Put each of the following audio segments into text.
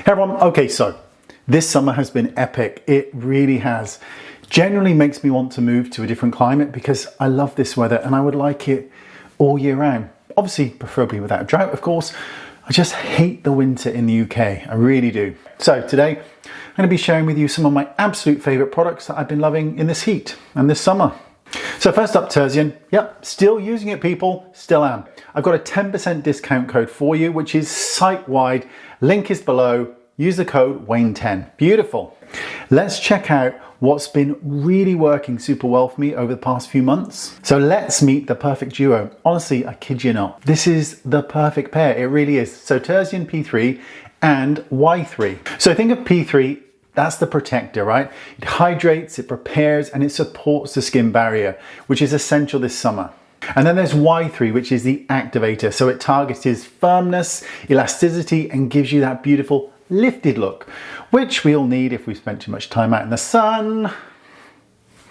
Hey everyone, okay, so this summer has been epic. It really has. Generally makes me want to move to a different climate because I love this weather and I would like it all year round. Obviously, preferably without a drought, of course. I just hate the winter in the UK, I really do. So today, I'm going to be sharing with you some of my absolute favourite products that I've been loving in this heat and this summer. So first up, Tursian. Yep, still using it, people, still am. I've got a 10% discount code for you, which is site-wide. Link is below. Use the code WAYNE10. Beautiful. Let's check out what's been really working super well for me over the past few months. So let's meet the perfect duo. Honestly, I kid you not. This is the perfect pair. It really is. So Tursian P3 and Y3. So think of P3, that's the protector, right? It hydrates, it prepares, and it supports the skin barrier, which is essential this summer. And then there's Y3, which is the activator. So it targets firmness, elasticity, and gives you that beautiful lifted look, which we all need if we spent too much time out in the sun.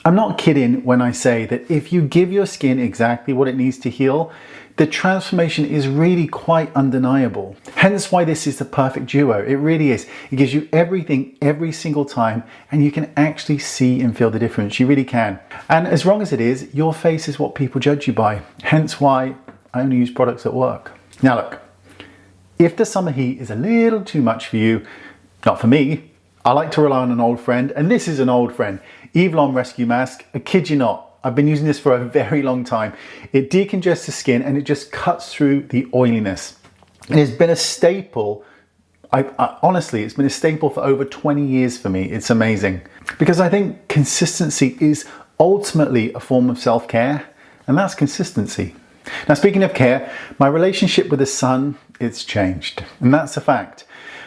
I'm not kidding when I say that if you give your skin exactly what it needs to heal, the transformation is really quite undeniable. Hence why this is the perfect duo. It really is. It gives you everything every single time and you can actually see and feel the difference. You really can. And as wrong as it is, your face is what people judge you by. Hence why I only use products that work. Now look, if the summer heat is a little too much for you, not for me, I like to rely on an old friend, and this is an old friend, Evlon Rescue Mask. I kid you not, I've been using this for a very long time. It decongests the skin and it just cuts through the oiliness. It has been a staple, honestly, it's been a staple for over 20 years for me. It's amazing. Because I think consistency is ultimately a form of self-care, and that's consistency. Now, speaking of care, my relationship with the sun, it's changed, and that's a fact.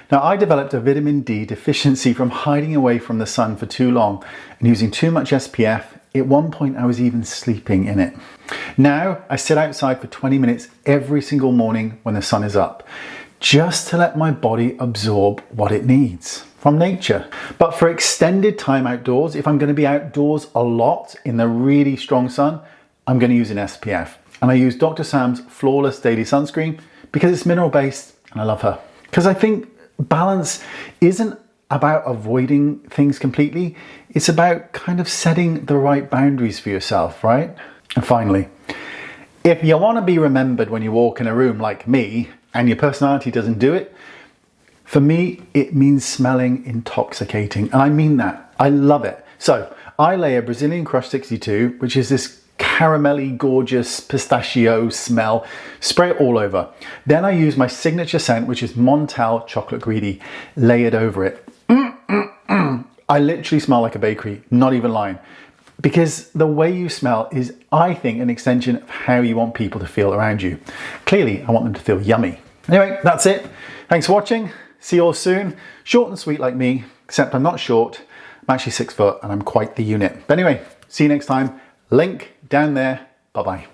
Now, I developed a vitamin D deficiency from hiding away from the sun for too long and using too much SPF. At one point, I was even sleeping in it. Now, I sit outside for 20 minutes every single morning when the sun is up, just to let my body absorb what it needs from nature. But for extended time outdoors, if I'm going to be outdoors a lot in the really strong sun, I'm going to use an SPF. And I use Dr. Sam's Flawless Daily Sunscreen because it's mineral based and I love her. Because I think balance isn't about avoiding things completely. It's about kind of setting the right boundaries for yourself, right? And finally, if you want to be remembered when you walk in a room like me and your personality doesn't do it, for me, it means smelling intoxicating. And I mean that. I love it. So I layer Brazilian Crush 62, which is this caramelly, gorgeous pistachio smell, spray it all over. Then I use my signature scent, which is MONTALE Chocolate Greedy, layered over it. I literally smell like a bakery, not even lying. Because the way you smell is, I think, an extension of how you want people to feel around you. Clearly, I want them to feel yummy. Anyway, that's it. Thanks for watching. See you all soon. Short and sweet like me, except I'm not short. I'm actually 6 foot and I'm quite the unit. But anyway, see you next time. Link down there. Bye-bye.